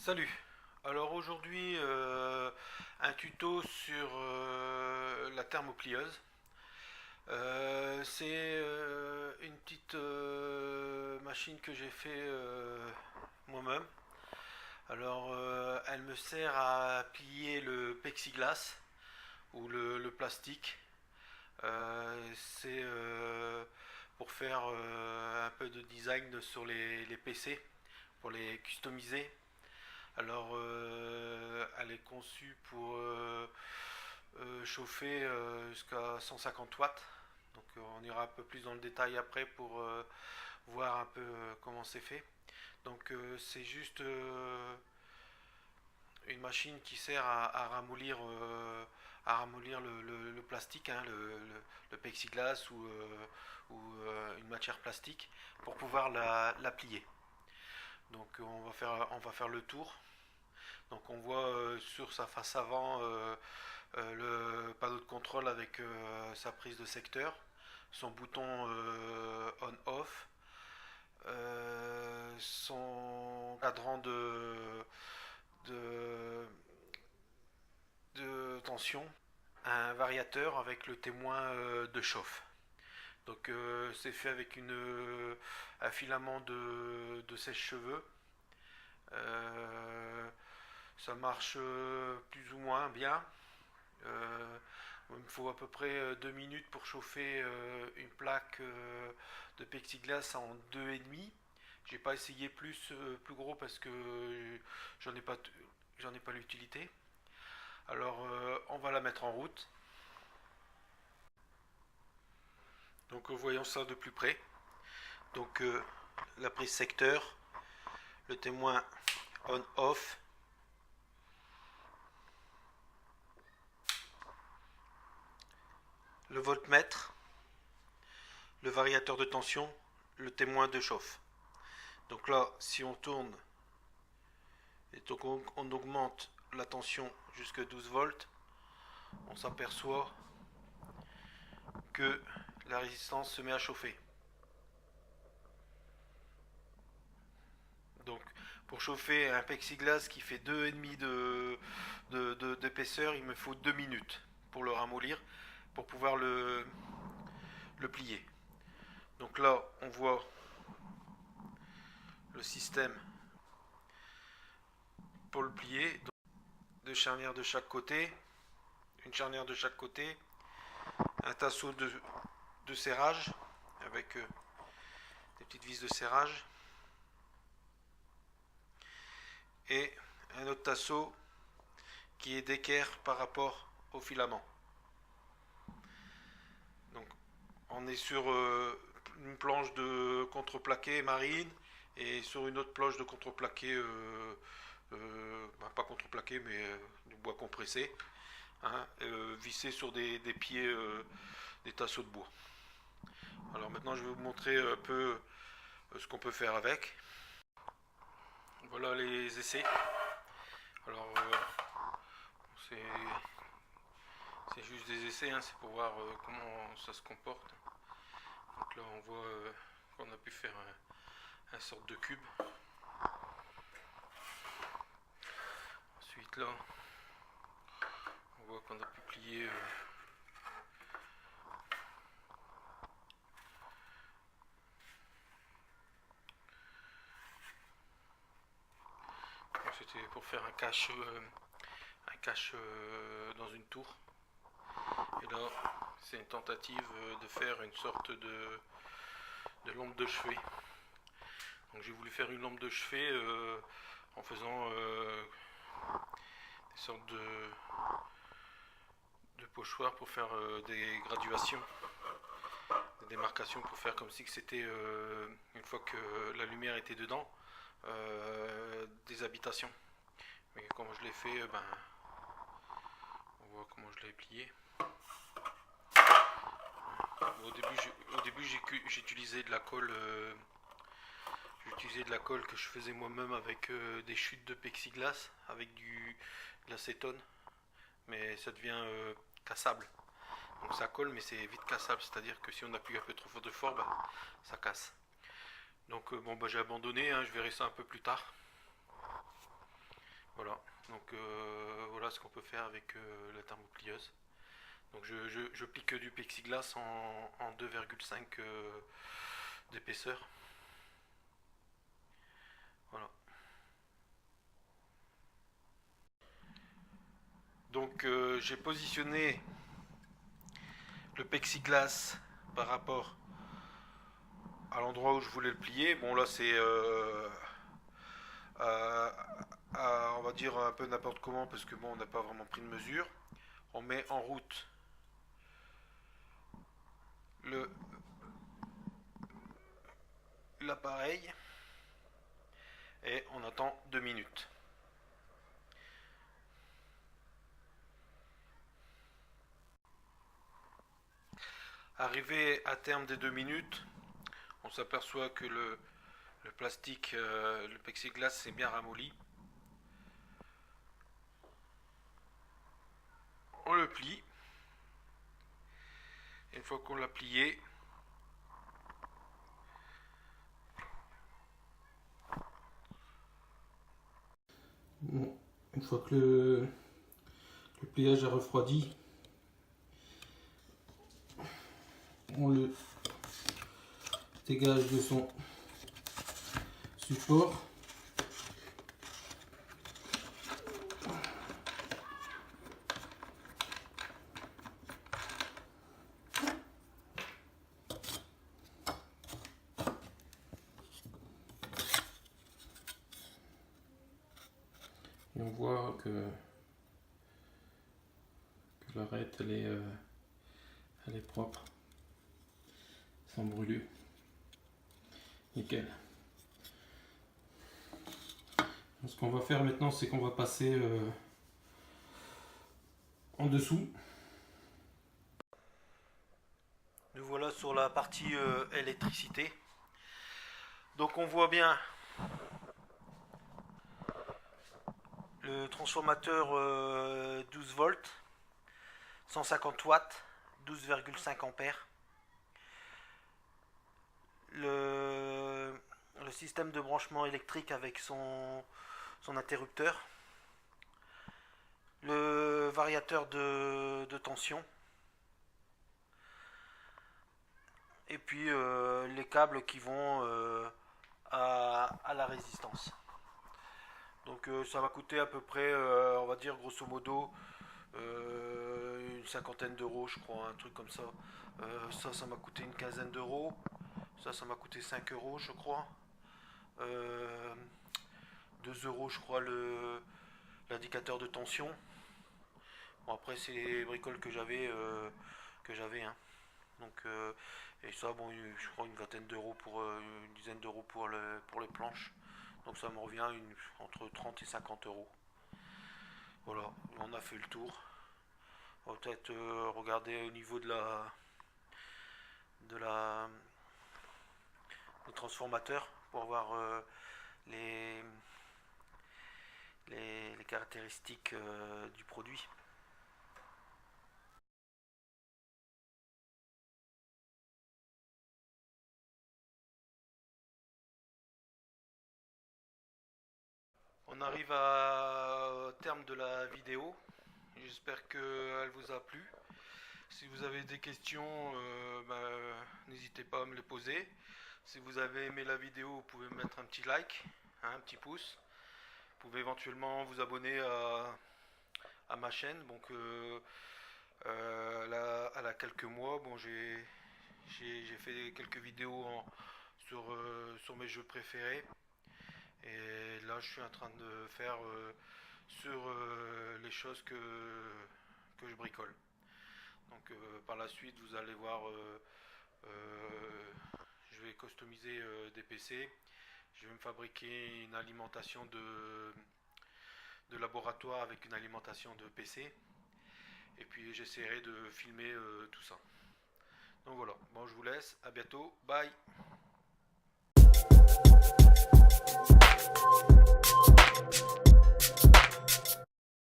Salut. Alors aujourd'hui, un tuto sur la thermoplieuse. C'est une petite machine que j'ai fait moi-même. Alors elle me sert à plier le plexiglas ou le plastique. C'est pour faire un peu de design sur les PC, pour les customiser. Alors, elle est conçue pour chauffer jusqu'à 150 watts. Donc, on ira un peu plus dans le détail après pour voir un peu comment c'est fait. Donc, c'est juste une machine qui sert à ramollir le plastique, hein, le plexiglas ou une matière plastique pour pouvoir la plier. Donc, on va faire le tour. Donc on voit sur sa face avant le panneau de contrôle avec sa prise de secteur, son bouton on-off, son cadran de, de tension, un variateur avec le témoin de chauffe. Donc c'est fait avec un filament de sèche-cheveux. Euh, Ça marche plus ou moins bien. Il me faut à peu près 2 minutes pour chauffer une plaque de plexiglas en 2,5. J'ai pas essayé plus gros parce que j'en ai pas, j'en ai pas l'utilité. Alors on va la mettre en route. Donc voyons ça de plus près. Donc la prise secteur, le témoin on-off, le voltmètre, le variateur de tension, le témoin de chauffe. Donc là, si on tourne et donc on augmente la tension jusqu'à 12 volts, on s'aperçoit que la résistance se met à chauffer. Donc pour chauffer un plexiglas qui fait 2,5 d'épaisseur, il me faut 2 minutes pour le ramollir, pour pouvoir le plier. Donc là, on voit le système pour le plier. Donc, deux charnières de chaque côté, une charnière de chaque côté, un tasseau de serrage avec des petites vis de serrage et un autre tasseau qui est d'équerre par rapport au filament. Donc on est sur une planche de contreplaqué marine et sur une autre planche de contreplaqué, pas contreplaqué mais du bois compressé, hein, vissé sur des pieds, des tasseaux de bois. Alors maintenant je vais vous montrer un peu ce qu'on peut faire avec. Voilà les essais. Alors c'est c'est juste des essais, hein, c'est pour voir comment ça se comporte. Donc là on voit qu'on a pu faire un sorte de cube. Ensuite là on voit qu'on a pu plier c'était pour faire un cache dans une tour. Et là c'est une tentative de faire une sorte de lampe de chevet. Donc j'ai voulu faire une lampe de chevet en faisant des sortes de pochoirs pour faire des graduations, des démarcations pour faire comme si c'était une fois que la lumière était dedans, des habitations. Mais comment je l'ai fait, on voit comment je l'ai plié. Au début j'ai utilisé de la colle. J'utilisais de la colle que je faisais moi-même avec des chutes de plexiglas, avec de l'acétone, mais ça devient cassable. Donc ça colle, mais c'est vite cassable, c'est-à-dire que si on appuie un peu trop fort, ça casse. Donc bon, j'ai abandonné, hein, je verrai ça un peu plus tard. Voilà, donc voilà ce qu'on peut faire avec la thermoplieuse. Donc je pique du plexiglas en 2,5 d'épaisseur. Voilà. Donc j'ai positionné le plexiglas par rapport à l'endroit où je voulais le plier. Bon là c'est on va dire un peu n'importe comment parce que bon on n'a pas vraiment pris de mesure. On met en route l'appareil et on attend 2 minutes. Arrivé à terme des 2 minutes, on s'aperçoit que le plastique, le plexiglas s'est bien ramolli. On le plie. Une fois qu'on l'a plié, bon, une fois que le pliage a refroidi, on le dégage de son support. Et on voit que l'arête elle est propre, sans brûlure. Nickel. Ce qu'on va faire maintenant, c'est qu'on va passer en dessous. Nous voilà sur la partie électricité. Donc on voit bien le transformateur 12 volts, 150 watts, 12,5 ampères. Le système de branchement électrique avec son interrupteur. Le variateur de tension. Et puis les câbles qui vont à la résistance. Donc ça va coûter à peu près, on va dire grosso modo, une cinquantaine d'euros, je crois, un truc comme ça. Ça m'a coûté une quinzaine d'euros. Ça m'a coûté 5 euros, je crois. 2 euros, je crois, l'indicateur de tension. Bon, après, c'est les bricoles que j'avais. Hein. Donc, et ça, bon, je crois une vingtaine d'euros une dizaine d'euros pour les planches. Donc ça me revient entre 30 et 50 euros. Voilà, on a fait le tour. On va peut-être regarder au niveau du transformateur pour voir les caractéristiques du produit. On arrive au terme de la vidéo. J'espère qu'elle vous a plu. Si vous avez des questions, n'hésitez pas à me les poser. Si vous avez aimé la vidéo, vous pouvez mettre un petit like, hein, un petit pouce. Vous pouvez éventuellement vous abonner à ma chaîne. Donc, elle a quelques mois. Bon, j'ai fait quelques vidéos sur mes jeux préférés. Et là, je suis en train de faire sur les choses que je bricole. Donc par la suite, vous allez voir, je vais customiser des PC. Je vais me fabriquer une alimentation de laboratoire avec une alimentation de PC. Et puis j'essaierai de filmer tout ça. Donc voilà, bon, je vous laisse, à bientôt, bye.